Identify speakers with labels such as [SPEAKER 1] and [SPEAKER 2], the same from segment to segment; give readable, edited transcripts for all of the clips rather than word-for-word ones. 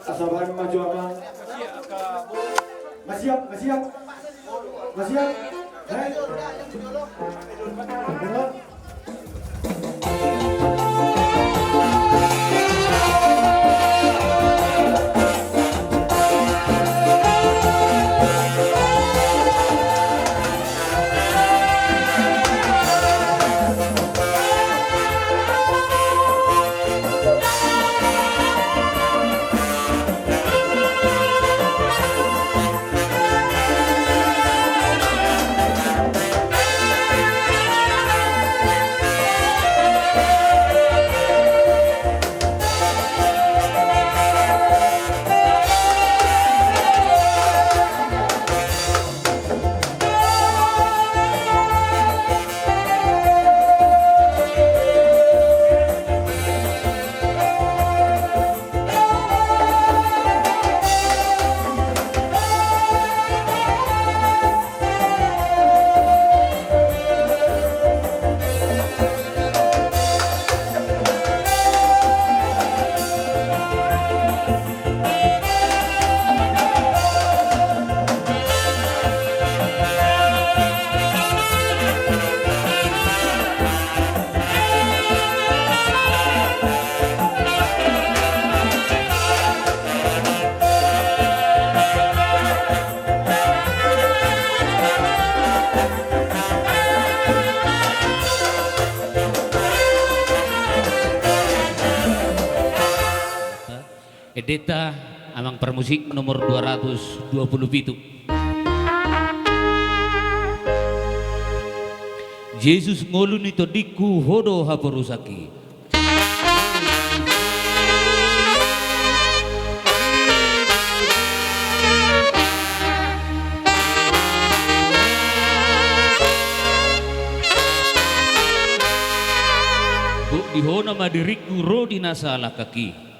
[SPEAKER 1] Asaban maju aman. Masih siap, masih siap. Masih siap. Dengar.
[SPEAKER 2] Edeta amang permusik nomor 227. Yesus ngolun ito diku hodo haporusaki. Buk dihona madiriku rodi nasalah kaki.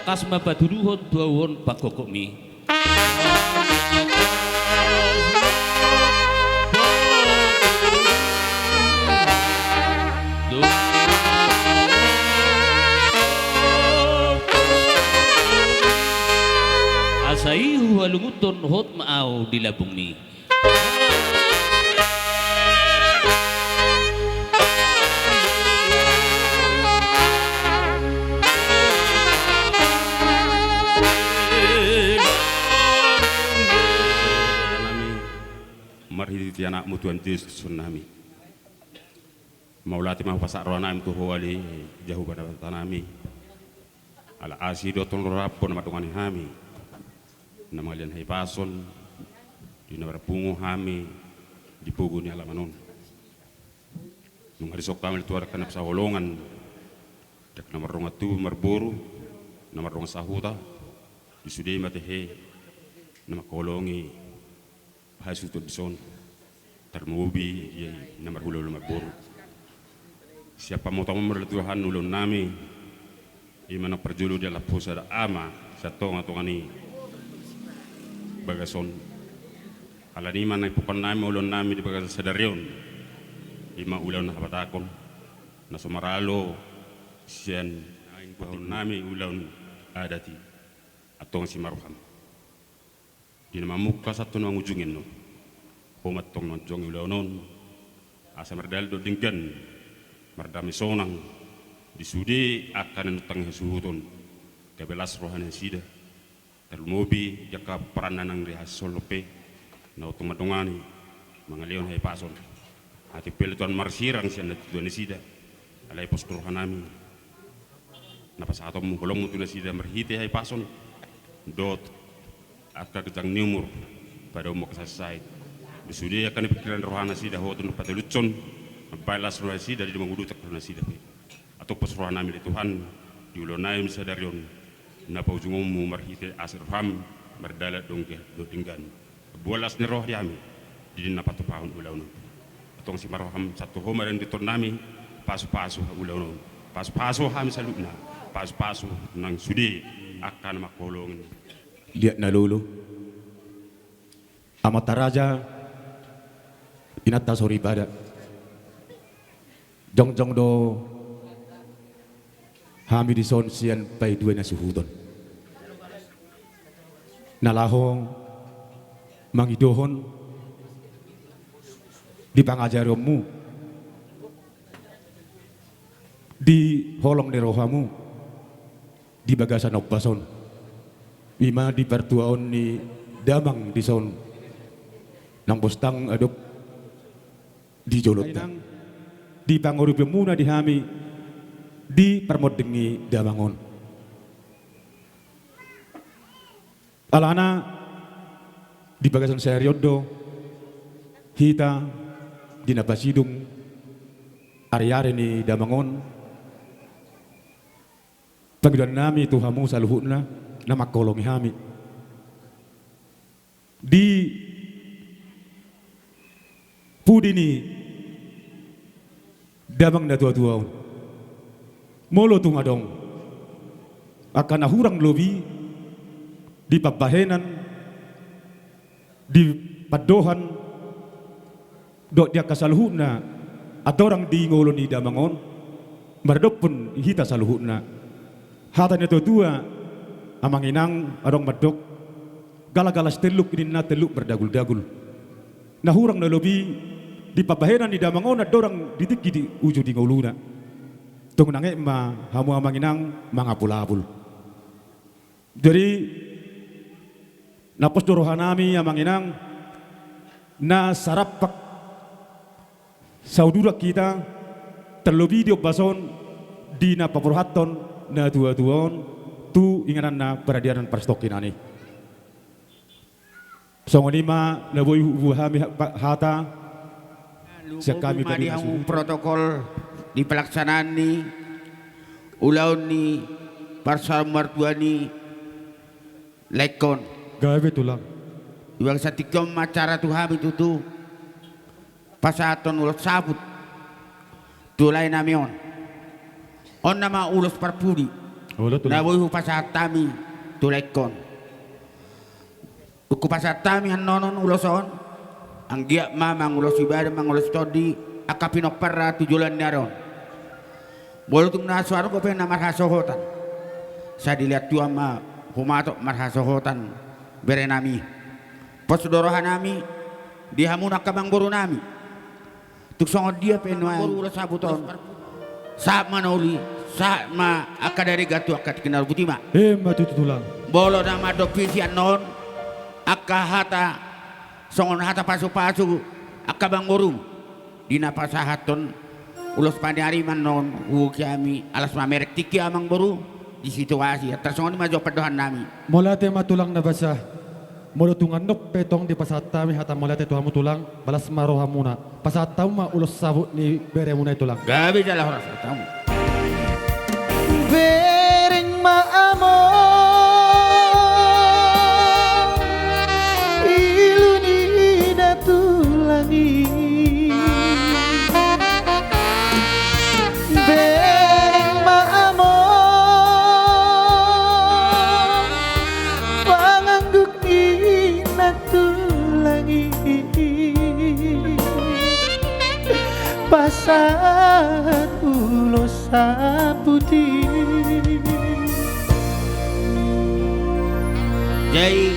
[SPEAKER 2] Kasma patuduhon tuawon pakokokmi asaihu halunguton hot maaw dilabong ni
[SPEAKER 3] marhiti anak mutuan Yesus tsunami maulati mau pasak rohanami tu wali jauh pada tanami ala asido ton rapon matungani hami nama lian hai pason di nama pungu hami di pugu ni alamanon nung hari sok kami tuar kana sa holongan dak nama ronga tu marboru nama ronga sahuta di sudai mate he nama kolongi hasil tu bison termobi ya nomor hulo nomor boru siapa mau tahu nomor Tuhan ulun nami imana perjulu dia lapus ada ama satu atau ngani bagason ala ni mana ipukan nami ulun nami di bagas sadarion ima ulun habatakon na sumaralo sian aing putin nami ulun adati atau si maruham di nama muka satu nang ujungin no homat tong nonjong ulaunon asa merdal do dinggan merdami sonang disudi akan nutang hesuhutun kebelas rohani sida termobi jaka peranan nang rihas solope na utong madungani mangalion hay pason ati pelituan marsirang siya natutuan sida alay pos rohanami napasatom mo kulong mo sida marhiti hay pason dot at kagajang numur pada umok sasay disudi akan pikiran rohana sida hotun patelutson balas rohana sida di mangudutak rohana sida atau pos rohana milik Tuhan diulonay misadarion na paujungum mu marhite asir ham berdalat dongke do tinggan bolas ni roh diami di napatupahon ulaw nun atong si maroham satu homaren diton nami pasu-pasu ulaw nun pasu-pasu ham salubna pasu-pasu nang sudi akan makulong.
[SPEAKER 4] Lihat na lulu. Amataraja inata sorry pada. Jong do hami di son sian pai dua na suhuton. Nalahong mangidohon di pangajaromu di holong ni rohamu di bagasan okbason ima di pertuaon ni damang di son nang bostang adok di jolot di pangurip muna di hami di permodengi damangon alana di bagasan seriodo hita di nabasidung ari-ari ni damangon panggilan nami Tuhamu sa luhut na makolongi hami di pudi ni damang na tua-tua molo tungadong akan nahurang lobi di pabahenan di padohan dok dia kasaluhut na at orang di ngolo ni damangon mardok pun hita saluhut na hata nito tua amang inang adong madok galagalas teluk ini na teluk berdagul-dagul nahurang na lobi di pabahenan di damangon at orang ditiki di uju di ngoluna tung nange ma hamu amang inang mangapul-apul jadi napos dorohanami amang inang na sarapak saudara kita terlebih di bason di napapurhaton na tua-tuon tu inganan na peradianan perstokin ani songonima na boy hami hata siya kami
[SPEAKER 5] ang protokol di pelaksanaan ni ulaw ni parsal martua ni lekon
[SPEAKER 1] Gawe tulang.
[SPEAKER 5] iwang sa tikom acara tu hami tutu pasaton ulos sabut tulay namion on nama ulos parpudi
[SPEAKER 1] Wala
[SPEAKER 5] na
[SPEAKER 1] tulang.
[SPEAKER 5] boy pasat tami tulay kon uku pasat tami han nonon uloson ang giyak mamang ulos ibadah mang ulos todi akapinok para tujulan naron bolo tung nasuaro ko pen marhasohotan sa dilihat tua ma humatok marhasohotan berenami posdorohan nami dihamuna kamang buru nami tuk songod dia penuai buru ulos sabuton saat manoli saat ma akadari gatu akat kenal butima
[SPEAKER 1] Matutu tulang.
[SPEAKER 5] bolo nama dopisi non akahata songon hata pasu-pasu akabang urung dina pasahaton ulos pandari manon kami alas mamerek tiki amang baru di situasi atas songon majo pedohan nami
[SPEAKER 1] Molate matulang na basa. Molo tunganok petong di pasatami hata molate tuhamu tulang balas marohamuna. Pasatamu ma ulos sabut ni beremuna tulang.
[SPEAKER 5] gabi dalah orang tahu
[SPEAKER 6] Bering maamo iluni datulangi Bering maamo pangangguk inatulangi pasat ulos saputi
[SPEAKER 5] jadi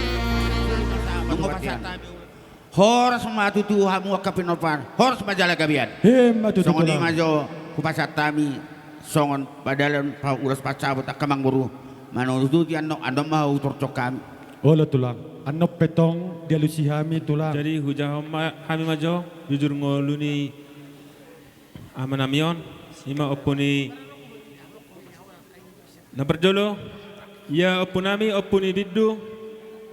[SPEAKER 5] horas matutu hamu akapinopan horas majalah gabian
[SPEAKER 1] Matutu
[SPEAKER 5] songon
[SPEAKER 1] tulang.
[SPEAKER 5] majo kupasat tami songon padalan pa ulas pacabot akamang buru manulutu ti ano mau torcok kami
[SPEAKER 1] Wala tulang. Anok petong dia lusihami tulang.
[SPEAKER 7] Jadi hujah kami majo jujur ngolu ni amanamion ima opuni na berjolo ya opunami opuni biddu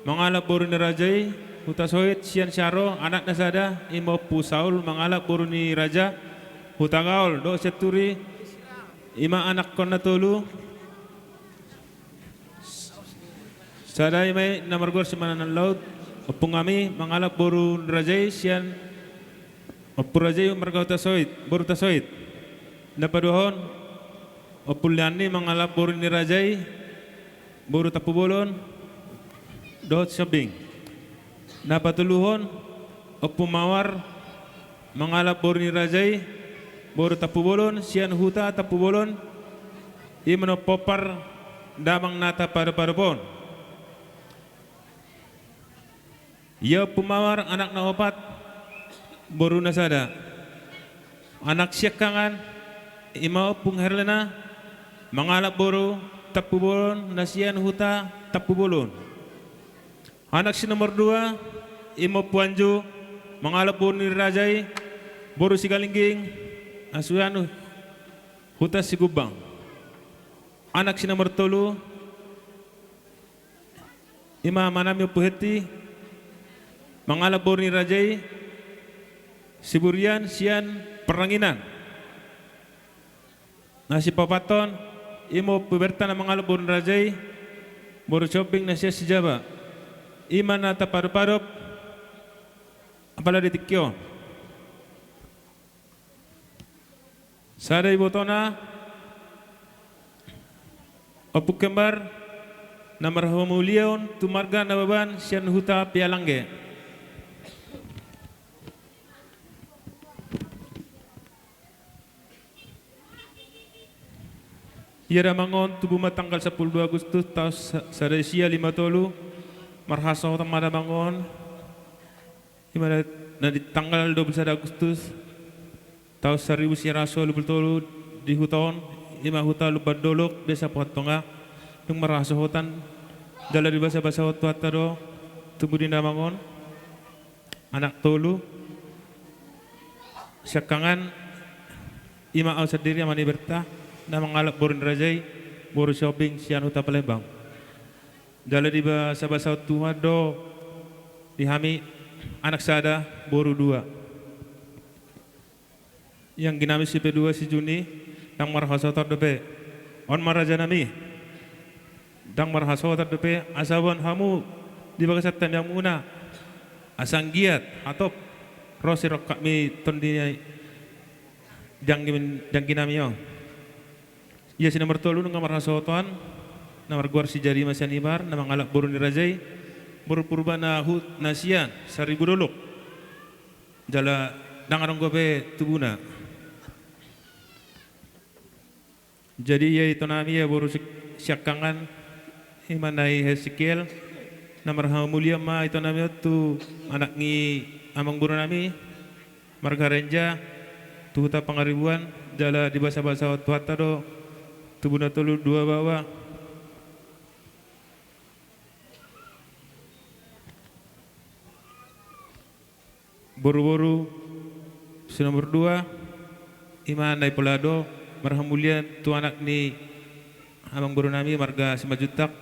[SPEAKER 7] mangalap boru ni rajai hutasoit sian syaro anak nasada ima opu saul mangalap boru ni raja hutagaul do seturi ima anak kon na tolu sada ima namargor simanan laut opungami mangalap boru ni rajai sian opurajay marga tasoit boru tasoit napaduhon opulyani mangalap boru ni rajay boru tapubolon dohot syabing. Napatuluhon opo mawar mangalap boru ni rajai boru tapubolon sian huta tapubolon imano popar damang nata pada pon. Ya pumawar anak na opat boru nasada. Anak syakangan imao pungherlena mangalap boru tapubolon nasian huta tapubolon. Anak si nomor 2 imo puanju mangalap boru ni rajai boru si galingging asuyan huta si gubang. Anak si nomor 3 ima manami puheti mangalap boru ni rajai siburian sian peranginan. Nasi papaton imo puberta na mangalap boru ni rajai boru shopping na siya si Jaba. Ima na taparuparup apala ditikyo. Sada ibotona opuk kembar na marhamulion tumarga na baban sian huta pialangge. Ia mangon tubuh matanggal 12 Agustus tahun Saresia 53 marhaso tamada mangon imana na di tanggal 21 Agustus tahun 1923 di huton ima huta lubadolok desa Pohatonga yung marhaso hutan dala di basa-basa hotu atado tubuh di namangon anak tolu syakangan ima au sadiri amani berta na mangalap boru ni rajai boru shopping sian huta Palembang. Dala di basa-basa Tuhan do dihami anak sada boru 2 yang ginami si P2 si Juni dang marhasotor depe on maraja nami dang marhasotor depe asawan hamu di bagasatan yang muna asang giat atop rosi rok kami tondi jang ginami yo. Ia si nomor 3 nga marhasotoan na marguar si jari masyan ibar na mangalap boru ni rajai boru purba na hut nasian 1000 dolok jala dangarong gobe tubuna. Jadi ia itu nami ya boru syakangan imanai Hezekiel na marhamulia ma itu nami tu anak ni amang boru nami margarenja tu huta pangaribuan jala di basa-basa tuata do tubuna tolu 2 bawa. Boru-boru si nomor 2 ima nai polado marhamulia tu anak ni amang boru nami marga 5 jutak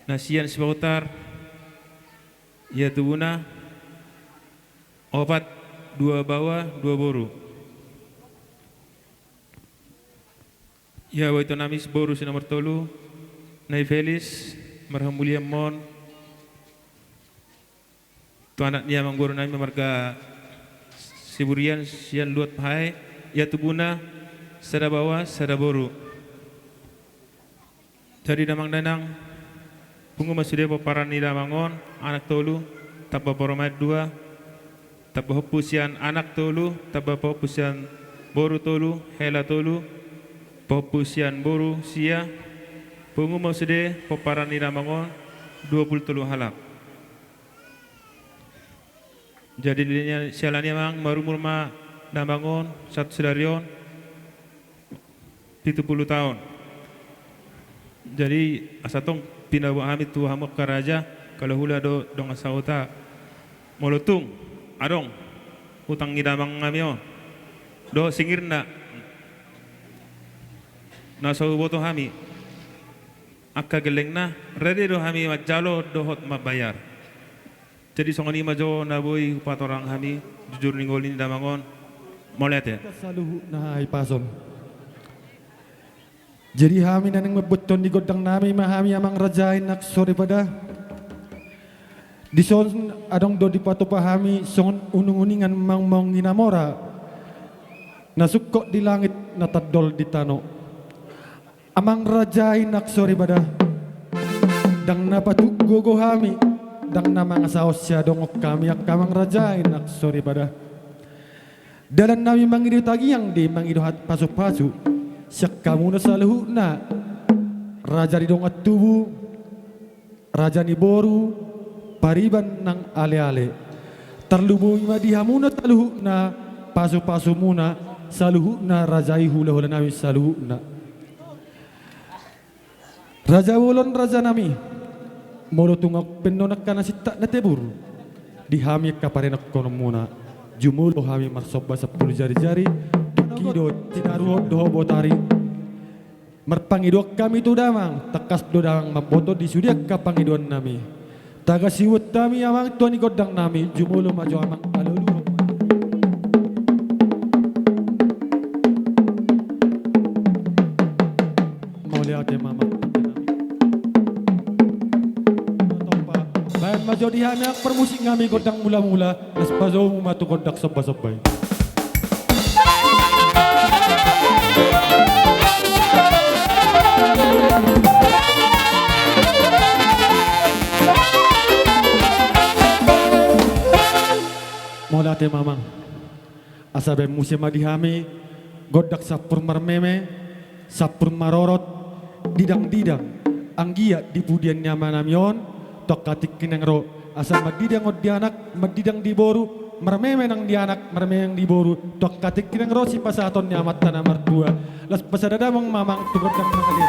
[SPEAKER 7] nasian si pautar ya tubuna opat 2 bawa 2 boru. Ya waito namis boru si nomor 3 nai Felis marhamulia mon tu anak niya mang boru nami marga siburian sian luat pahai ya tubuna sada bawa sada boru. Jadi damang danang pungu masude paparan ni damangon anak tolu taba poromat 2 taba hopusian anak tolu taba hopusian boru tolu hela tolu popusian boru sia pungu masude paparan ni damangon 23 halap. Jadi dirinya sialanya mang marumur ma damangon satu sedarion 70 tahun. Jadi asatong pinawa kami tu hamok karaja kalau hula do dong asauta molutung adong utang ngidamang kami do singirna nasa boto kami akka geleng na ready do kami majalo dohot mabayar. Jadi songani majo na boy patorang kami jujur ninggolin damangon molete.
[SPEAKER 1] Kasaluhu na ipason. Jadi kami na nang mabuton di godang nami mahami amang rajain nak sore pada. Di son adong do di pato pahami son unung-uningan mang ginamora. Nasukko di langit natadol di tano. Amang rajain nak sore pada. dang napatugogo hami dang na mga saos siya dongok kami ak kamang rajain ak sorry pada dalan nami mangido tagiyang di mangido hat pasu-pasu siya kamu na sa luhu na raja di dong at tubu raja ni boru pariban ng ale-ale terlubu di hamuna taluhu na pasu-pasu muna sa luhu na rajai hula-hula nami sa luhu na raja wolon raja nami molo tungak penonak kana sitta na tebur di hami kaparenak kono muna jumulo hami marsoba sa puluh jari-jari kido tinaruho doho botari marpangidok kami tu damang takas do damang maboto di sudiak kapangiduan nami taga siwut kami amang tuan godang nami jumulo maju amang alulu mau lihat ya mama bayan maju di hami ak permusik kami godang mula-mula las pazo matu godak sabay-sabay Molate mamang asabe musim madihami godak sapur marmeme sapur marorot didang-didang anggia di pudian nyamanamion tok katik kinengro asa madidang od dianak madidang diboru marmeme nang dianak marmeme yang diboru tok katik kinengro si pasaton nyamat tanah martua las pasadada mamang tugot kang mangalir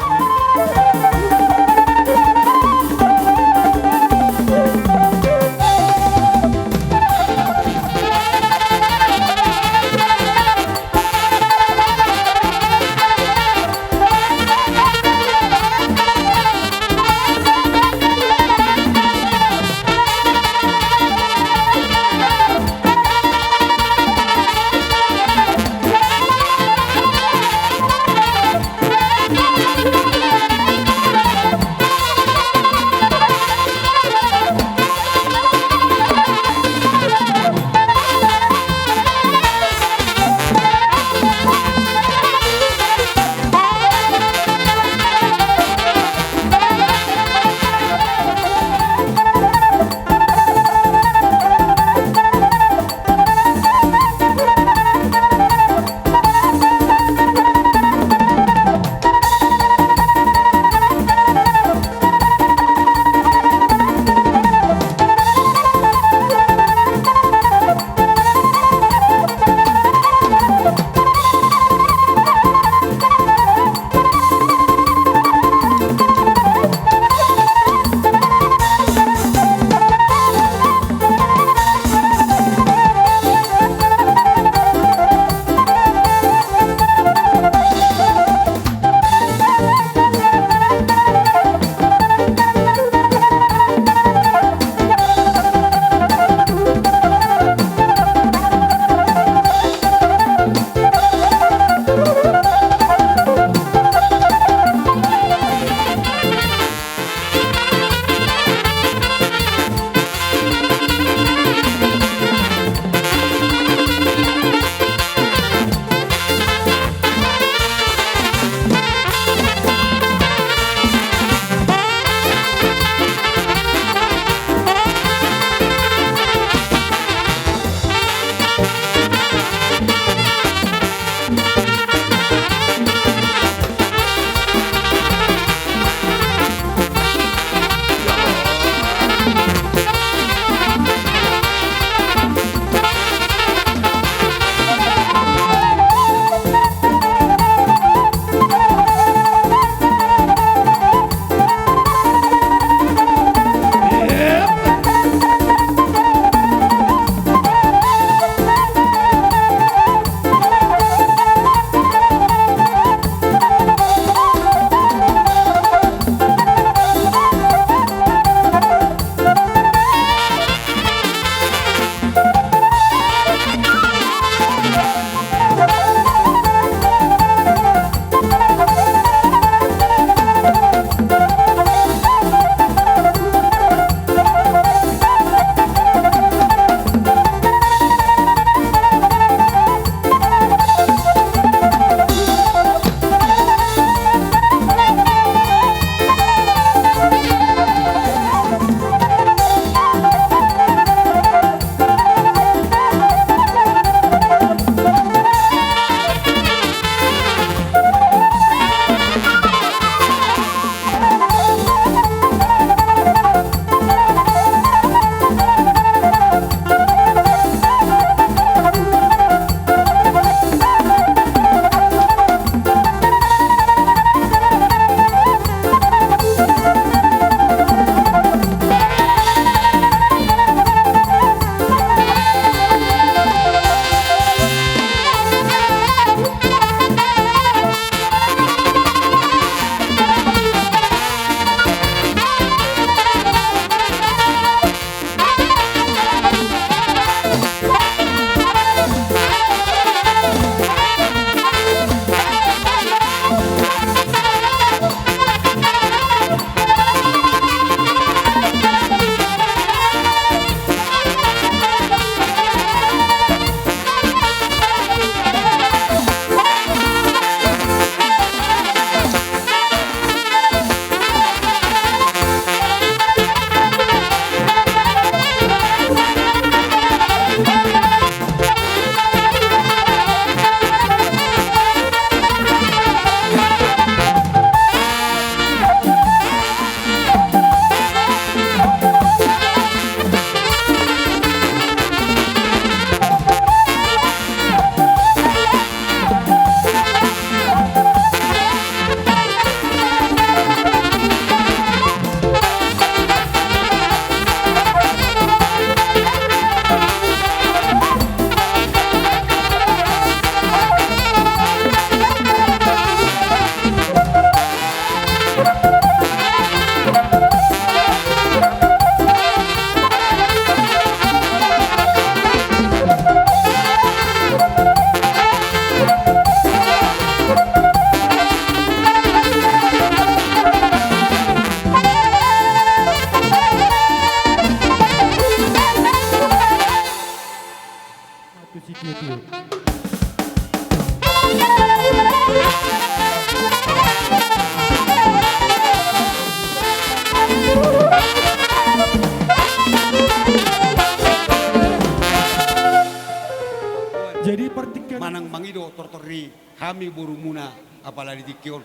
[SPEAKER 8] mangido tortori kami burumuna apalagi dikion.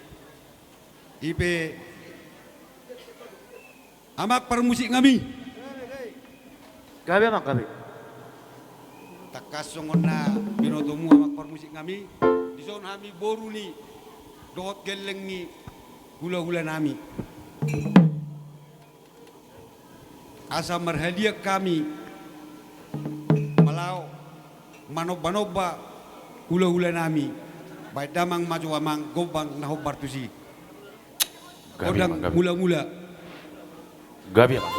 [SPEAKER 8] Ipe amak permusik kami.
[SPEAKER 6] Gabi amak gabi.
[SPEAKER 8] Takasongon na binotomu amak permusik kami. Dison kami boru ni dohot geleng ni gula-gula nami. Asa marhadia kami malau manoba-noba hula-hula nami baik damang maju amang gobang nahob bartusi kodang mula-mula
[SPEAKER 6] Gabi amak.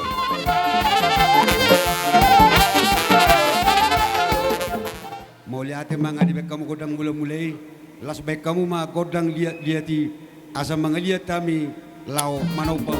[SPEAKER 8] mau lihat mga di baik kamu godang mula-mulai las baik kamu ma godang liati asa mga lihat kami lau manoba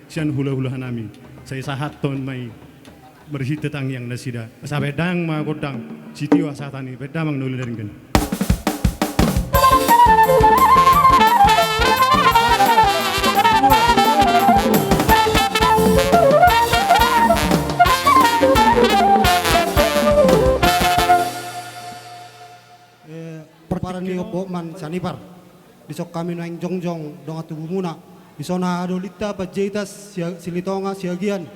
[SPEAKER 9] sian hula-hula nami. Saya sahat ton mai berhita tang yang nasida. Asa bedang ma godang sitiwa satani bedang mang nulu deringan.
[SPEAKER 10] Perparan ni opo man sanipar. Disok kami naing jongjong dong atu bumuna. Isona adolita pajetas silitonga siagian.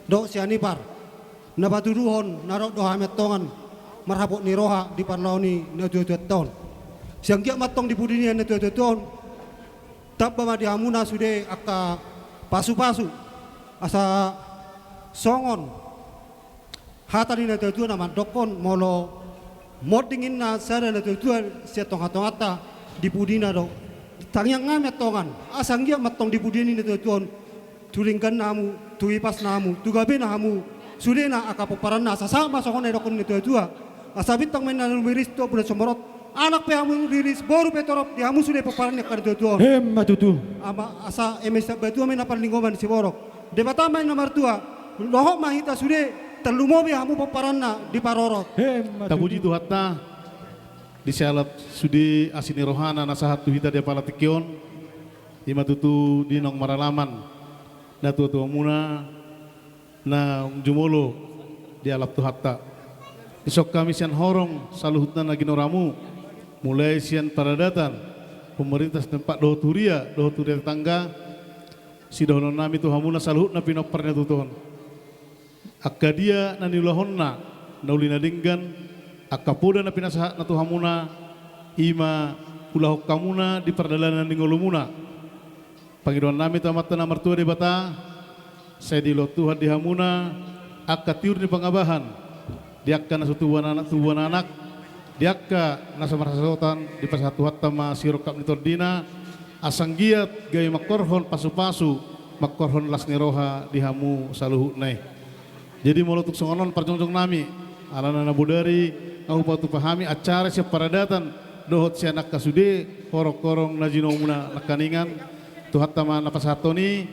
[SPEAKER 10] Do sianipar. Napatuduhon narok do hamet tongan. Marhabot ni roha di parlaoni na tuat tahun. Siang gia matong di budini na tuat tahun. Tap bama di hamuna sude aka pasu-pasu. Asa songon. Hata ni na tuat nama dokon molo mod dingin na sada na tuan siya tonga-tongata di pudina do tangyang ngamet tongan asang gia matong di pudini na tuan turingkan namu tuipas namu tugabe na hamu sude na akapaparan na sasama sa kone dokon ni tuan asabit tang men na lumiris to puna somorot anak pe hamu riris boru pe torop di hamu sude paparan na kan tuan
[SPEAKER 1] matutu
[SPEAKER 10] ama asa emes batu men apal lingoman si borok debata men nomor 2 lohok mahita sude terlumobi hamu paparan na di parorot
[SPEAKER 11] Tabuji tu hatta di salat sudi asini rohana nasahat tu hita dia palatikion ima tutu di nong maralaman na tu muna na jumolo di alap tu hatta isok kami sian horong saluhutna na ginoramu mulai sian paradatan pemerintah tempat dohuturia tetangga si dohonon nami tu hamuna saluhutna pinopernya tutuhon akadia nanilahonna naulina dinggan akapoda na pinasahat na tuhamuna ima ulahok kamuna di perdalanan ningolumuna Panginoon namin tamatan na martua di bata saya dilo Tuhan di hamuna akatiur ni pangabahan diakka na tubuhan anak diakka na samarasotan di pasatuhat tama sirokap ni tordina asanggiat gay makorhon pasu-pasu makorhon las niroha di hamu saluhu nai. Jadi mulutuk songonon perjongjong nami alana budari ngau pahami acara siap paradatan dohot si anak kasude korong-korong najino muna nakaningan tuhat tama napasatoni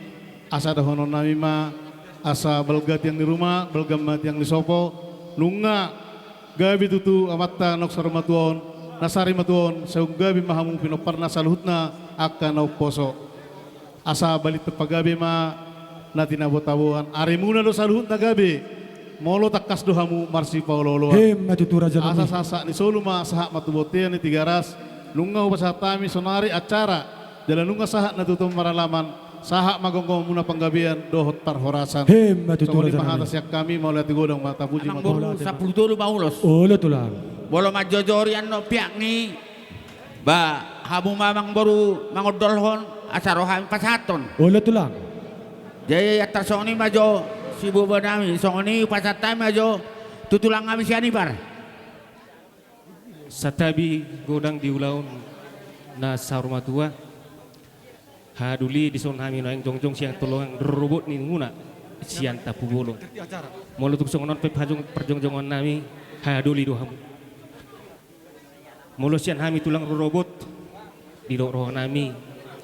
[SPEAKER 11] asa dahonon nami ma asa belgat yang di rumah belgamat yang di sopo lunga gabi tutu amatta nok sarmatuon nasari matuon saung gabi mahamu pinoparna saluhutna akan nau poso asa balik tepagabi ma natina botabuan arimuna do saluhut tagabe molo takas dohamu marsi paulolo
[SPEAKER 1] matutu raja
[SPEAKER 11] asa sasa ni soluma sahak matubotian ni tigaras lunga upasatami sonari acara jalan lunga sahak natutum maralaman sahak magonggong muna panggabian dohot parhorasan
[SPEAKER 1] matutu raja
[SPEAKER 11] mahatas yak kami mau lihat godong mata puji
[SPEAKER 5] Anang boru sapuluh dulu Paulos
[SPEAKER 1] Olo tulang
[SPEAKER 5] bolo majojorian no piak ni ba hamu mamang baru mangodolhon asarohan pasaton
[SPEAKER 1] Olo tulang
[SPEAKER 5] jadi atas songoni majo si buba nami songoni pasatay majo tutulang kami si Anibar
[SPEAKER 12] satabi godang di ulaun na sarumatua haduli di son kami noeng jongjong siang tolong robot ni nguna sian tapu bolong molutuk songonon pep hajung perjongjongan nami haduli dohamu molo sian kami tulang robot di roh nami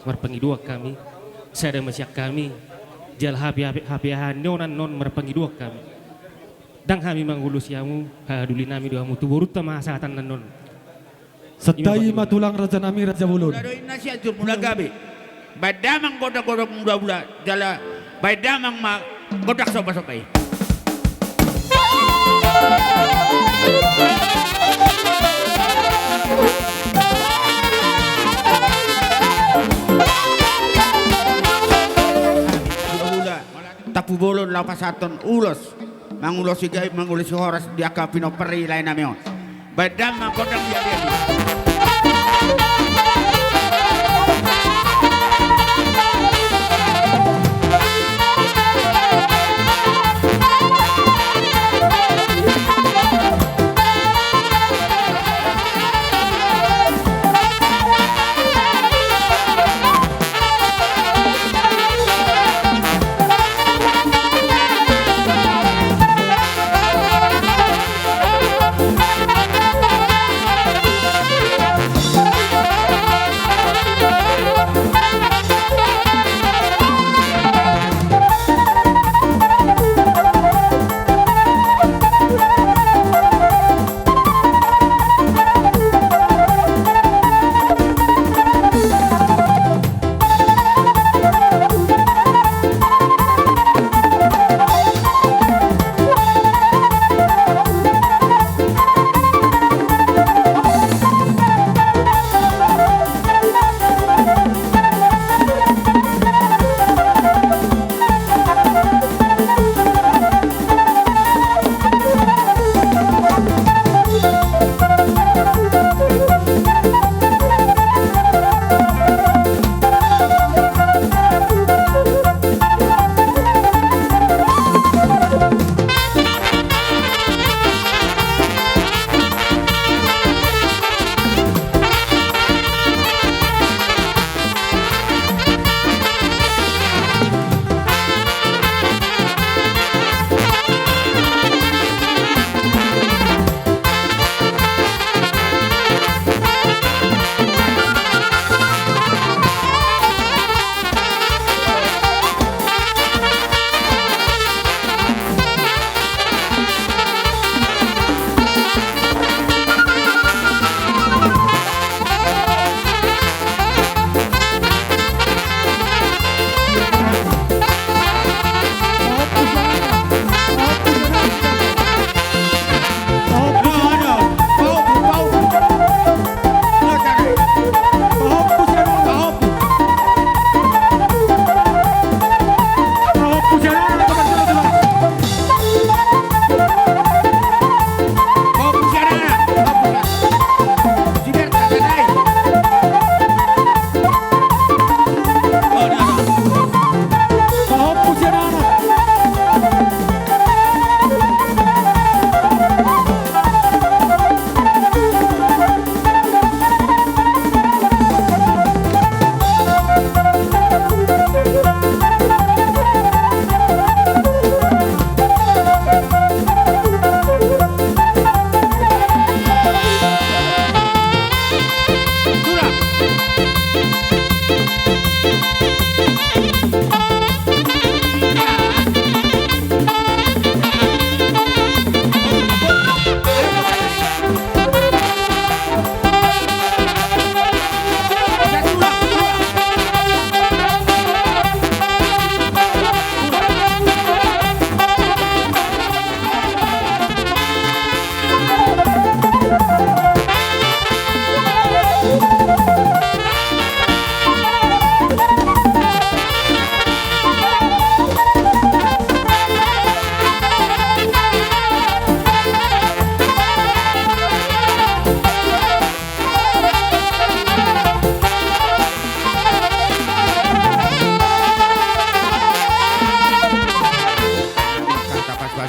[SPEAKER 12] marpangidua kami sada masyak kami jal hapiahan nonan non marpangidua kami dang kami manggulus yamu haduli nami dohamu tuburut tamasatan non
[SPEAKER 1] Setai matulang raja nami raja bulun.
[SPEAKER 5] Dadoin nasi ajur mula gabe. Badamang godak-godak mula-mula jala badamang ma godak sopa-sopai. Tapu bolon lapasaton ulos mangulos si gaib mangulos si horas diaka pinoperi lain namion badamang godak dia.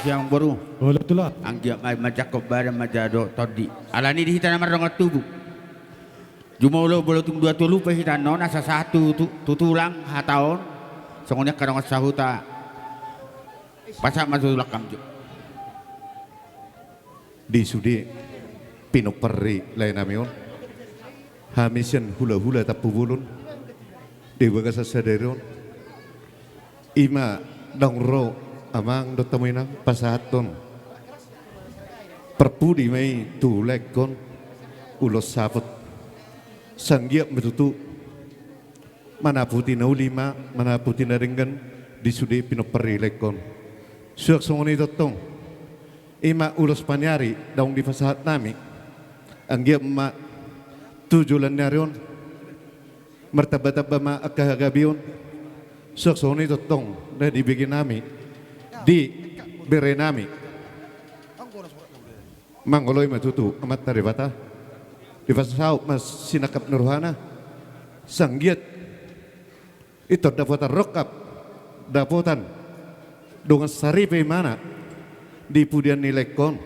[SPEAKER 5] siang boru.
[SPEAKER 1] Wala tula.
[SPEAKER 5] Anggia may majakop bada majado todi. Alani di hita naman rongat tubuh. Jumaulo bolo tung dua tulu pe hita non asa satu tutulang hataon. Songonya karongat sahuta. Pasak masuk lakam jo.
[SPEAKER 11] Di sudi pinoperi lain namion. Hamisian hula-hula tapubulun. Dewa kasasadaron. Ima dongro amang dotaminang pasaton. Perpudi may tulekon ulos sapot. Sanggiap metutu manaputi na ulima, manaputi na ringgan di sudi pinoperi lekon. Suyak songoni totong. Ima ulos panyari daung di pasahat nami. Anggiap ma tujulan narion. Martabat-taba ma akahagabion. Suksoni totong na dibigyan nami di bere nami mangoloy matutu amat naribata di pasaw mas sinakap naruhana sanggit ito dapotan rokap dapotan dengan saripe mana di pudian nilekon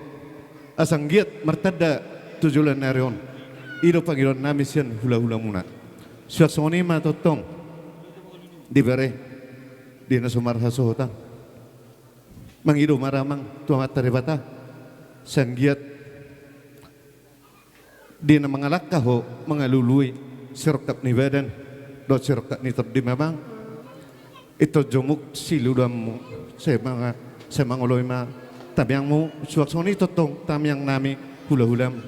[SPEAKER 11] asanggit martada tujulan narion iro pangilon nami sian hula-hula muna suksoni matotong dibere di nasumar hasuhutan mangido maramang tuamat taribata sanggiat di na mangalak kaho mangalului sirkap ni badan do sirkap ni terdi memang itu jomuk siludamu saya manguloy ma tabiangmu suaksoni totong tamyang nami hula-hulam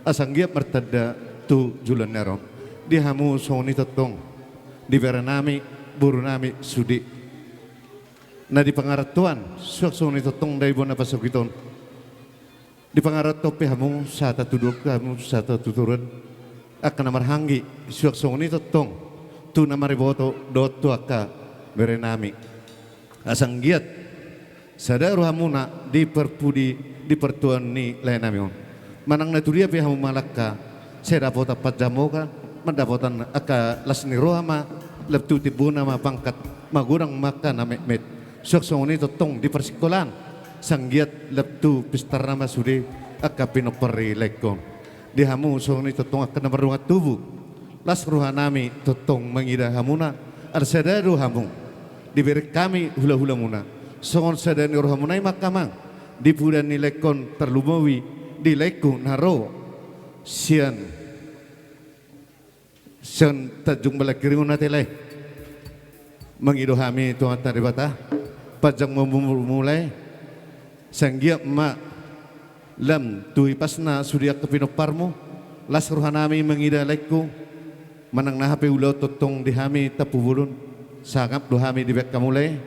[SPEAKER 11] asanggiat mertada tu julan neron di hamu soni totong di bere nami buru nami sudi na di pangaratuan suaksoni totong dari bona pasukiton di pangarato pehamu sata tuduk kamu sata tuturun akan namar hanggi suaksoni totong tu namari boto dotu aka bere nami asanggiat sadaru hamuna di perpudi di pertuan ni lain nami manang na turia pehamu malaka saya dapat apa jamoka mendapotan aka lasni rohama lebtu tibuna mapangkat magurang maka na met suaksoni totong di persikolan sanggiat lebtu pistar nama sudi aka pinoperi lekon di hamu soni totong akan namarungat tubuh las ruhanami totong mengida hamuna arsadadu hamu diberi kami hula-hula muna songon sadani rohamunai makamang di pudan ni lekon terlumawi di leku naro sian sen tajung balakirimun natile mengidohami tuan taribata pajang memulai sanggiap ma lam tui pasna surya kepinoparmu las rohanami mengidaleku manang nahape ulau totong dihami tapubulun sangap dohami dibek kamulai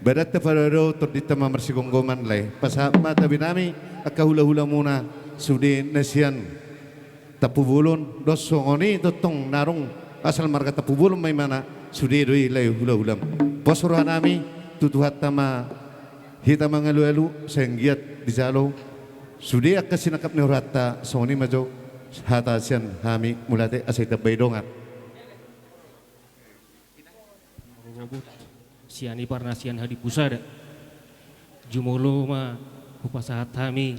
[SPEAKER 11] badat tepadado terditama mersigonggoman lay pasap mata binami akahula-hula muna sudi nesian tapubulun dosongoni totong narung asal marga tapubulun may mana sudi doi lay hula-hulam posrohanami tutuhat tama hita mangalu-alu senggiat dijalo sudi akka sinakap ni urata songoni majo hata sian hami mulate asay tabay dongat
[SPEAKER 12] siani parnasian hadi pusada jumolo ma upasahat hami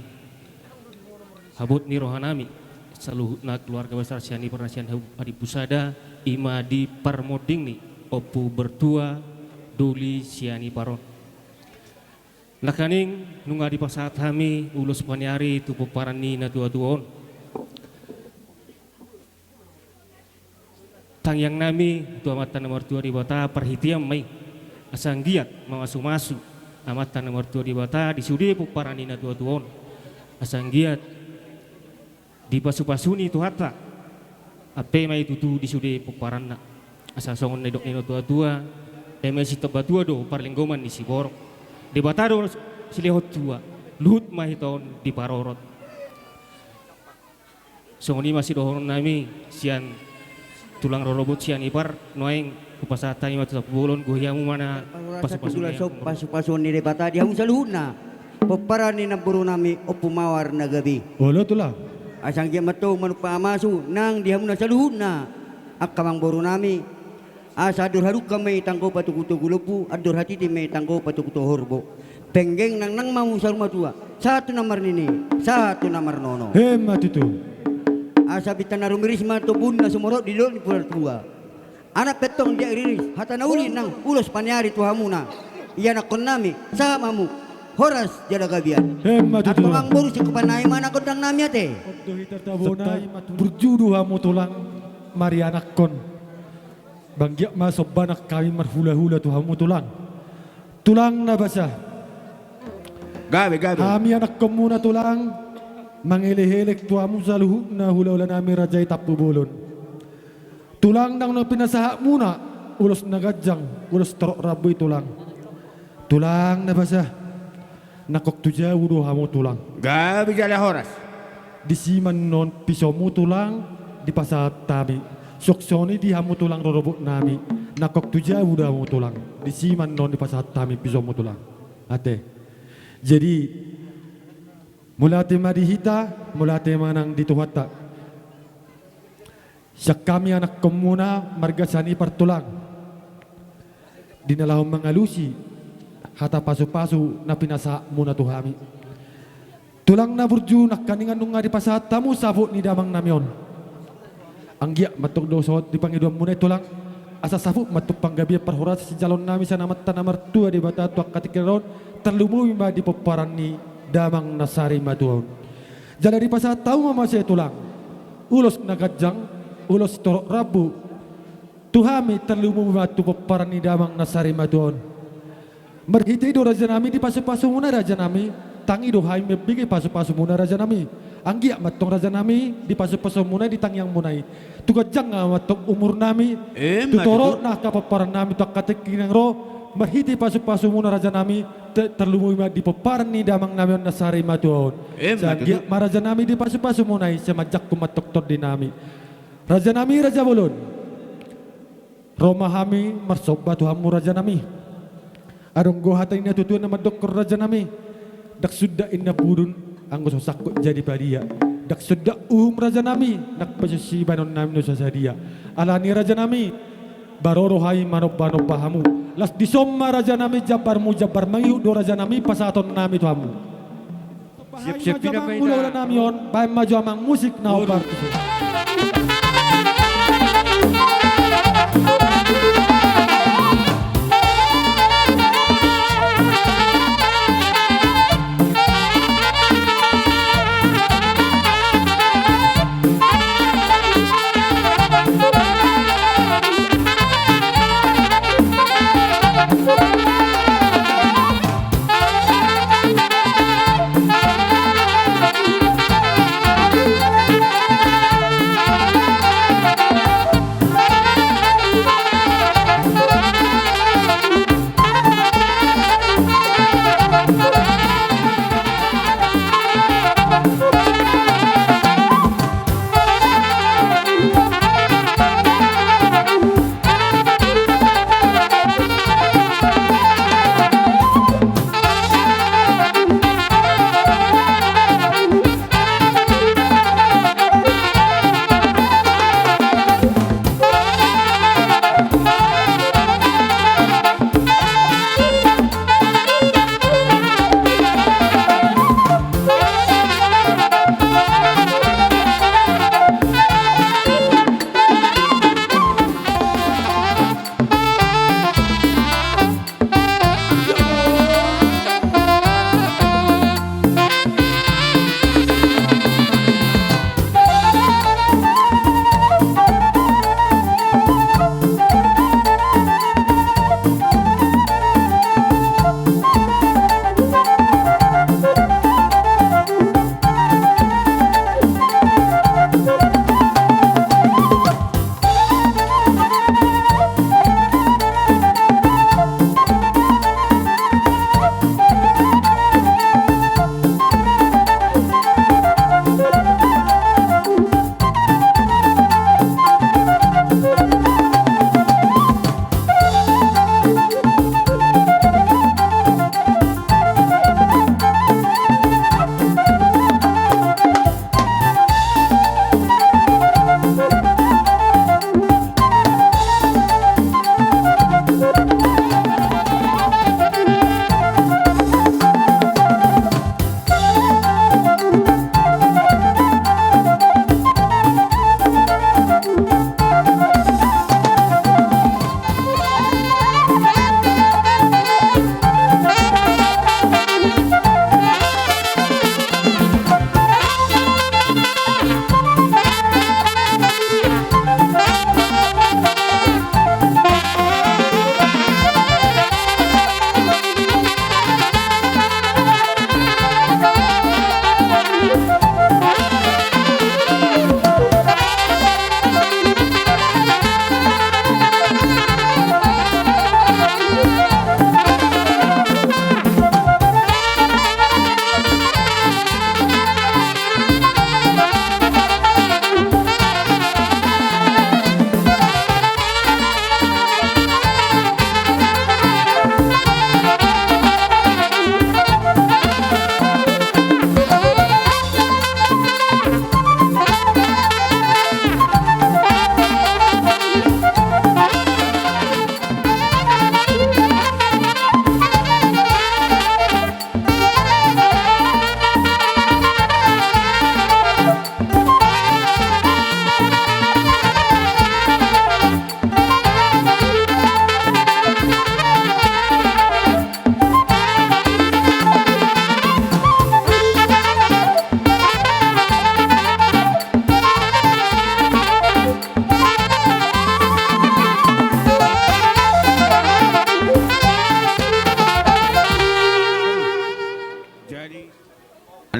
[SPEAKER 12] habut ni rohanami saluhutna keluarga besar siani parnasian hadi pusada ima di parmoding ni opu bertua duli siani paron lakaning nunga di pasahat hami ulus panyari tu peparani na tua-tuon tangyang nami tu amatan nomor 2 di bata perhitiam mai asang giat masu-masu amatan nomor 2 di bata di sudi peparani na tua-tuon asang giat di pasu-pasuni tu hatta ape mai tutu di sudi peparan na asa songon nedok nino tua-tua emesi tebatua do parlinggoman di Siborok di batado silihot tua luhut mahiton di parorot songoni masih dohon nami sian tulang rorobot sian ipar noeng kupasatan ima tetap bolon gohiamu mana
[SPEAKER 13] pasu-pasun ni debata dia saluhuna peparani na buru nami opu mawar na gabi
[SPEAKER 1] wala tula
[SPEAKER 13] asang dia mato manupa amasu nang dia muna saluhuna akamang buru nami asa adur haruka may tangko patukuto gulupu adur hati di may tangko patukuto horbo penggeng nang mamu salma tua. Satu nomor nini, satu nomor nono.
[SPEAKER 1] Hemat itu.
[SPEAKER 13] Asa bitana rumirisma to bunda sumorot di dol di pulau tua. Anak petong dia riris, hatana uli nang ulos panyari tuhamuna. Iya nak konami samamu. Horas jada gabian.
[SPEAKER 1] Hemat
[SPEAKER 13] At
[SPEAKER 1] itu.
[SPEAKER 13] mga buru si kupanay mana kodang namya te.
[SPEAKER 1] Berjudu hamu tulang mari anak kon. Banggiak masuk banak kami marhula-hula tu hamu tulang. Tulang na basa.
[SPEAKER 5] Gabi.
[SPEAKER 1] Kami anak komuna tulang mangilih-hilih tu hamu sa luhuk na hula-hula nami rajay tapu bolon. Tulang nang pinasahak muna ulos nagajang ulos terok raboy tulang. Tulang na basa. Nakok tu jauh do hamu tulang.
[SPEAKER 5] Gabi jala horas.
[SPEAKER 1] Di siman non pisomu tulang di pasar tabi. Soksoni di hamu tulang rorobok nami. Nakok tu jauh do hamu tulang. Di siman non di pasar tabi pisomu tulang. Ate. Jadi mulate madihita, mulate manang dituhata. Siyak kami anak komuna margasani partulang. Dinalahong mangalusi hata pasu-pasu na pinasa muna tuhami. Tulang na burju nakaningan nung nga di pasahat tamu sabot ni damang namyon. Ang giyak matok do sot di pangiduan muna tulang. Asa sabot matok panggabi parhurat si jalon nami sa namat tanamar tua di bata tuak katikiron terlumui ma di peparan ni damang nasari matuon. Jala di pasahat tamu mama saya tulang. Ulos nagajang, ulos torok rabu. Tuhami terlumui ma tu peparan ni damang nasari matuon. Merhiti do raja nami di pasu-pasu muna raja nami. Tangi do hai mebigi pasu-pasu muna raja nami. Anggi matong raja nami di pasu-pasu muna di tangyang munai. Tukajang matong umur nami. Tutoro na kapaparan nami tu katik kinang ro. Merhiti pasu-pasu muna raja nami terlumui di peparan ni damang nami nasari matuon. Anggi maraja nami di pasu-pasu munai semajak kumatok tor di nami. Raja nami raja bolon. Romahami marsoba tuhamu raja nami. Arong gohata ina tutuan nama dokter raja nami. Dak sudah ina purun anggo sosakko jadi padia. Dak sudah raja nami nak pasisi banon nami no sasadia. Alani raja nami baroro hai manop pahamu. Las disomma raja nami jabar mangiu do raja nami pasaton nami tuamu. Siap-siap pinamay na. Ulo nami on bae maju amang musik na obar.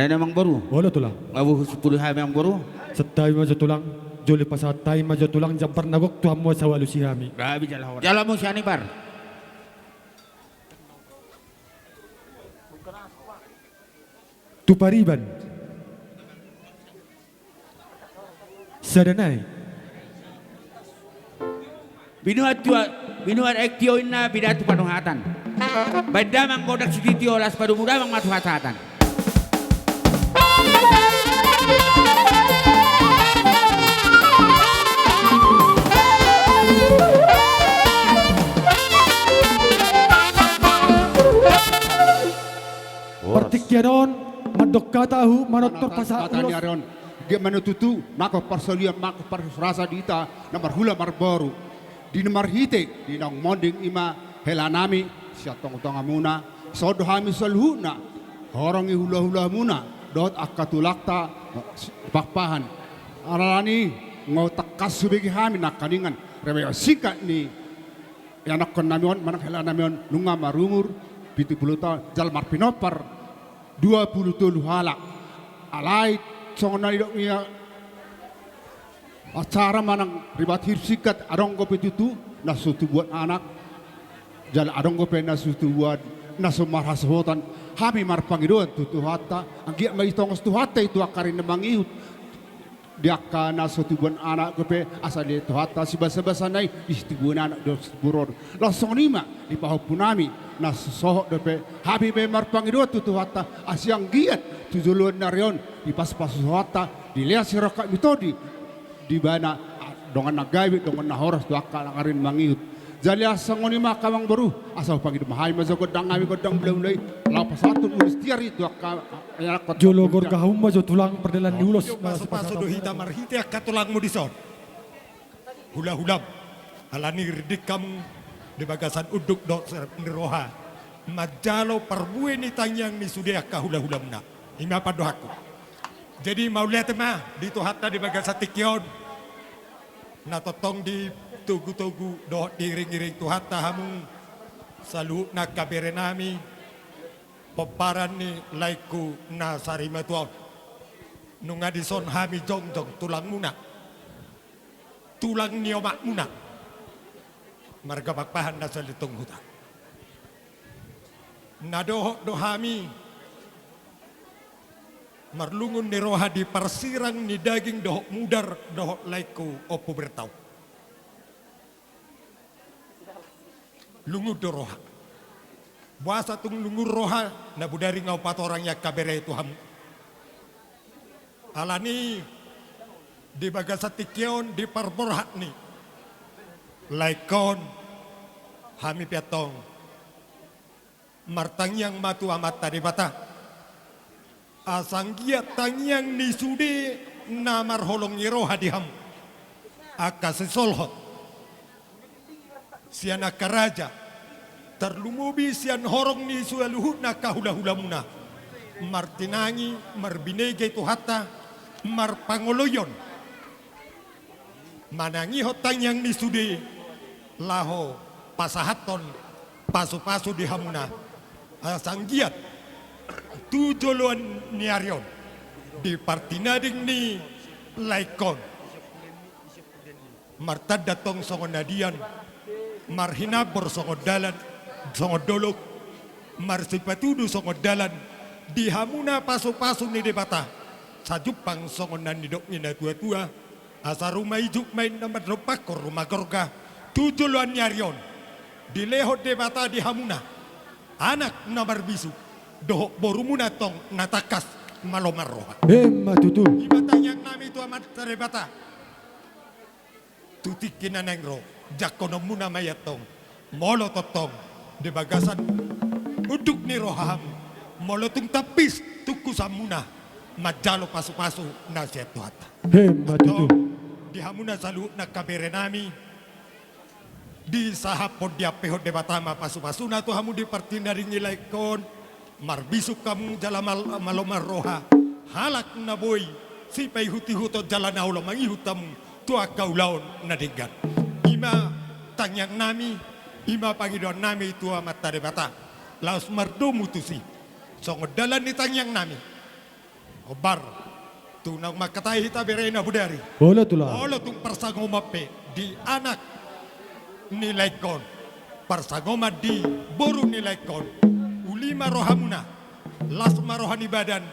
[SPEAKER 5] Lain namang baru.
[SPEAKER 1] Wala tulang.
[SPEAKER 5] Abu 10 hari yang baru.
[SPEAKER 1] Setay mo tulang. Joli pasatay mo tulang jampar nagok tuam mo sa walu si kami.
[SPEAKER 5] Grabe jalan. Jalan mo si Anipar.
[SPEAKER 1] Tupariban. Sadanay.
[SPEAKER 5] Binuat ektio na bidatu panuhatan. Badamang godak siditio las padumudamang matuhatatan.
[SPEAKER 1] Partikyanon, madok katahu, manotor pasa
[SPEAKER 8] Kata ni
[SPEAKER 1] ulos.
[SPEAKER 8] Aron, dia menututu, maka parsalia, maka parrasa dita, namar hula marboru. Di namar hite, di nang monding ima, helanami, siya tong-tong muna, sodohami salhuna, horong hula-hula muna, dot akatulakta, pakpahan. Aralani, ngau takas subigi hami nakaningan, rewe sikat ni, anak kon namion, manang helanamion, nunga marumur, 70 tahun, jalmar pinopar, 27 halak. Alay, songon na idok niya, acara manang ribat hirsikat, adong ko pitutu, nasutu buat anak, jala adong ko pe nasutu buat nasumar hasahotan, hami marpangiduan tutuhata, ang giyak may itongos tuhata itu akarin na mangihut, diaka nasutubuan anak ko pe asal itu hatta si basa-basa nai istibuan anak dos buror langsung nima di pahupunami nasusohok dope habi be marpangiduan tutu hatta asyang giat tujuluan narion di pas-pas hatta dilihat si rokak mitodi di bana dongan nagawit dongan nahoras tuaka langarin mangihut jali asang nima kamang baru asal pagi mahay mazagod dang ngami godang belai lapas satu mustiari tuaka
[SPEAKER 1] Jologor kahum majo tulang perdelan diulos.
[SPEAKER 14] Paso-paso dohita marhite katulang mo dison. Hula-hulam. Alani ridik kamu di bagasan uduk dok niroha. Majalo perbuin ni tanyang ni sudia ka hula-hulam na. Ima padohaku. Jadi mau lihat mah di tuhatta di bagasan tikyon. Natotong di tugu-tugu dok diring-iring tuhatta hamung. Salu na kaberenami. Peparan ni laiku na sarima tuaw. Nunga dison hami jongjong tulang muna. Tulang niomak muna. Marga pakpahan na sa litong hutan. Nadohok dohami. Marlungun ni roha di parsirang ni daging dohok mudar dohok laiku opo bertau. Lungu do roha. Buasa tung lungur roha na budari ngau patorangnya kabere Tuhan. Alani di bagasatikion di parborhat ni. Laikon hami piatong. Martangyang matu amat tadi bata. Asanggiat tangyang ni sudi namar holong roha diham. Aka sesolhot. Siana karaja. Terlumubi sian horong ni sualuhut na kahula-hula muna. Martinangi, marbinege tu hatta, marpangoloyon. Manangi hotanyang ni sudi, laho pasahaton, pasu-pasu di hamuna. Asanggiat, tujoluan ni aryon, di partinading ni laikon. Martadatong songonadian, marhinabor songodalan, songod dolog, marsipatudu songod dalan, di hamuna paso-paso ni debata, sa Jepang songod nanidok ni na tua-tua, asa rumah ijuk main na madropakor rumah gorga, tujuluan nyarion, di lehot debata di hamuna, anak na marbisu, dohok borumuna tong natakas malomar roha.
[SPEAKER 1] Matutu.
[SPEAKER 14] Ibatanyang nami tu amat sa debata, tutikin na nengro, jakonom muna mayatong, molo totong, di bagasan uduk ni roham molotung tapis tuku samuna majalo pasu-pasu nasihat tuhata
[SPEAKER 1] Matutu.
[SPEAKER 14] di hamuna salu na kabere nami di sahapon dia pehot de batama pasu-pasu na tu hamu di partinari ngilai kon marbisuk kamu jala malomar roha halak na boy si pay huti-hutot jala na ulo mangihutamu tua kaulaon na dinggan ima tanyang nami ima pangidon nami itu amat tade bata. Laos merdu mutusi. Songo dalan ni tangyang nami. Obar. Tunang makatahi ta berena budari.
[SPEAKER 1] Wala tulang.
[SPEAKER 14] Olo tung parsangomape di anak nilai kon. Parsangoma di boru nilai kon. Ulima rohamuna. Lasma rohani badan.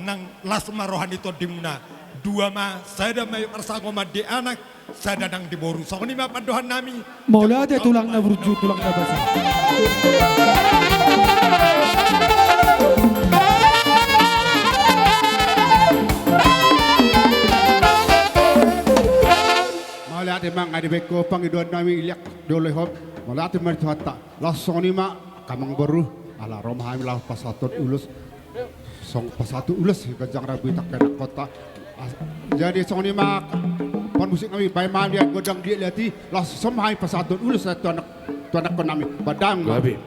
[SPEAKER 14] Nang lasma rohani to dimuna. Dua ma sada may parsangoma di anak. Sada nang di boru. So ni mapandohan nami.
[SPEAKER 1] Maula ada tulang na burju, tulang na basa.
[SPEAKER 8] Malati mang adi beko pangiduan nami iliak dole hop. Malati mari tuhata. Langsung ni mak kamang baru ala romahami lah pasatun ulus. Song pasatun ulus kajang rabu tak kena kota. Jadi song ni mak pon musik kami bay mam dia godang dia liati langsung mahai pasatun ulus tuanak nami badang.
[SPEAKER 6] Gabi.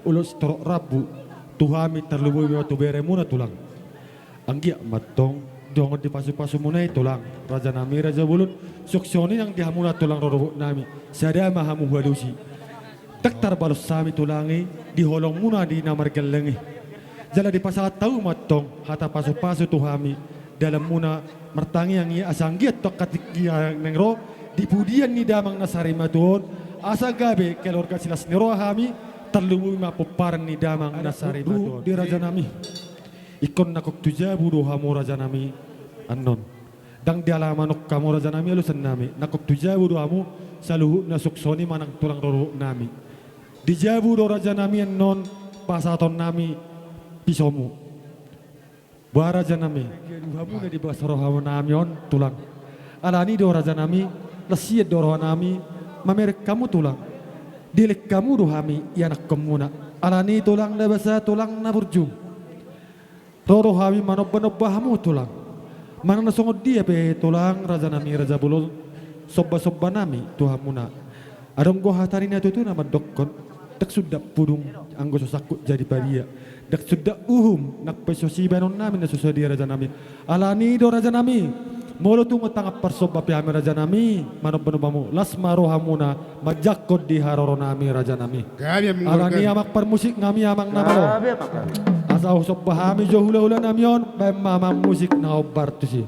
[SPEAKER 1] ulos torok rabu tuhami terlubu tu bere muna tulang anggia matong dongon di pasu-pasu munai tulang raja nami raja bulut suksioni yang dihamuna tulang rorobok nami sada mahamu wadusi taktar balos sami tulangi di holong muna di namar gelengi jala di pasal tahu matong hata pasu-pasu tuhami dalam muna mertangi yang ia asanggiat tok katik ia nengro di pudian ni damang nasari matun asa gabe keluarga silas nero hami terlubu ma peparan ni damang nasari matun di raja nami ikon nakok tujabu do hamu raja nami annon dang di alamanok kamu raja nami alusan nami nakok tujabu do hamu saluhu nasuksoni manang tulang roro nami dijabu do raja nami annon pasaton nami pisomu buah raja nami hamu na di bawah rohamu nami on tulang alani do raja nami lesiat do roha nami mamerek kamu tulang dilek kamu do hami yanak kemuna alani tulang na basa tulang na burjum roro hami manob-nob hamu tulang mana nasongod dia pe tulang raja nami raja bulol sobba-sobba nami tuhamuna adong go hatari na tutu nama dokkon tak sudah pudung anggo sosakku jadi padia dak sudah nak pesosi banon nami na susah dia raja nami alani do raja nami molo tu matangap persoba piami raja nami manob-nob hamu lasma rohamuna majakod di haroro nami raja nami alani amak permusik ngami amang namalo asa usop bahami jo hula-hula namion bay mama musik na obar tu si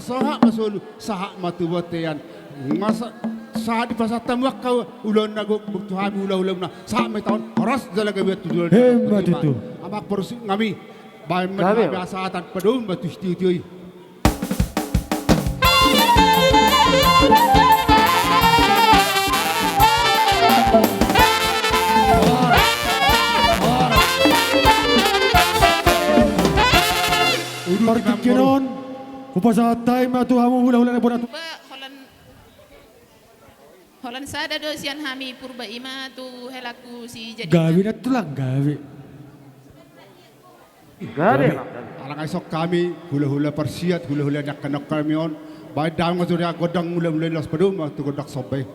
[SPEAKER 8] saha masul saha matuwatean masa saha di pasat tamuak kau ulon nago buktu hami ulah na saha may taon oras dalaga biat tujuan
[SPEAKER 1] Hebat itu.
[SPEAKER 8] amak porsi ngami bayan
[SPEAKER 6] Gabi,
[SPEAKER 8] biasatan padun batu istiuti
[SPEAKER 1] Partikinon, kupasatay matuhamu hula-hula na po nato.
[SPEAKER 15] Holan sada do sian hami purba ima tu helaku si jadi.
[SPEAKER 1] Gawi na tulang, gawi.
[SPEAKER 6] Gabi.
[SPEAKER 8] alang esok kami hula-hula persiat hula-hula nak kanak kami on baik dalam ngasuria godang mula-mula los padum tu godak sobai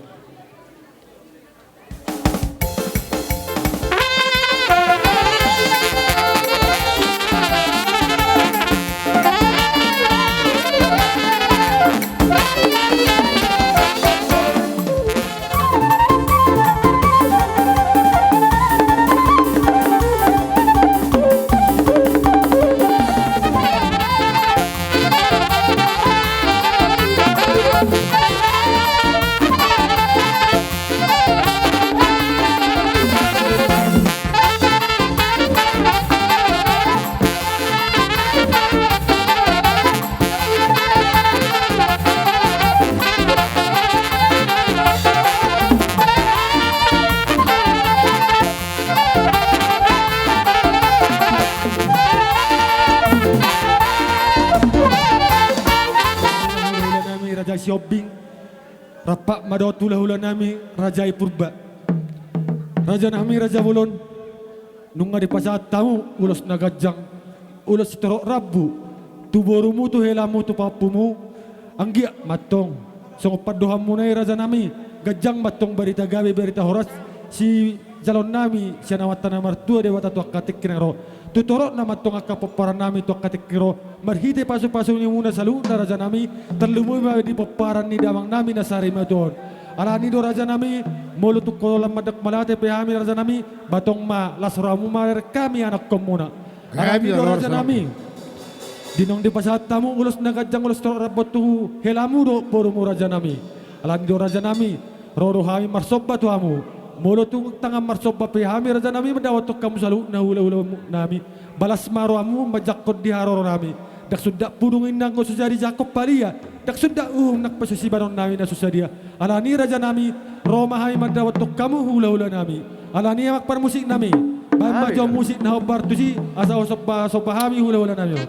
[SPEAKER 1] Raja Siobing, rapak madot hula-hula nami Raja Purba. Raja nami Raja Bulon, nunga di pasat tamu ulos nagajang, ulos terok rabu, tuborumu tu helamu tu papumu, anggia matong, song padohamu nai Raja nami, gajang matong berita gawe berita horas, si jalon nami, si nawatan martua dewata tu akatik kinero, tutorok nama tong akapaparan nami tu akatik kinero, marhite pasu-pasu ni muna salu na Raja nami, terlumui di paparan ni damang nami na sari madon. Alani do Raja nami, mulu tu kolam madak malate pehami Raja nami, batong ma lasramu maler kami anak komuna. Alani do Raja nami, dinong di pasat tamu ulos nagajang ulos torok rabot tu helamu do porumu Raja nami. Alani do Raja nami, roro hami marsoba tu hamu. Mulu tu tangam marsoba pehami Raja nami mendawat tu kamu salu na hula-hula nami. Balas maruamu majakot di haroro nami. Dak sudah pudung indang ko susari Jakob Palia. Dak sudah nak pasisibanon nami na susadia. Alani Raja nami, Roma hai magdawat to kamu hula-hula nami. Alani amak par musik nami. Bahan majo musik na hobar tu si asa osop pahami hula-hula nami.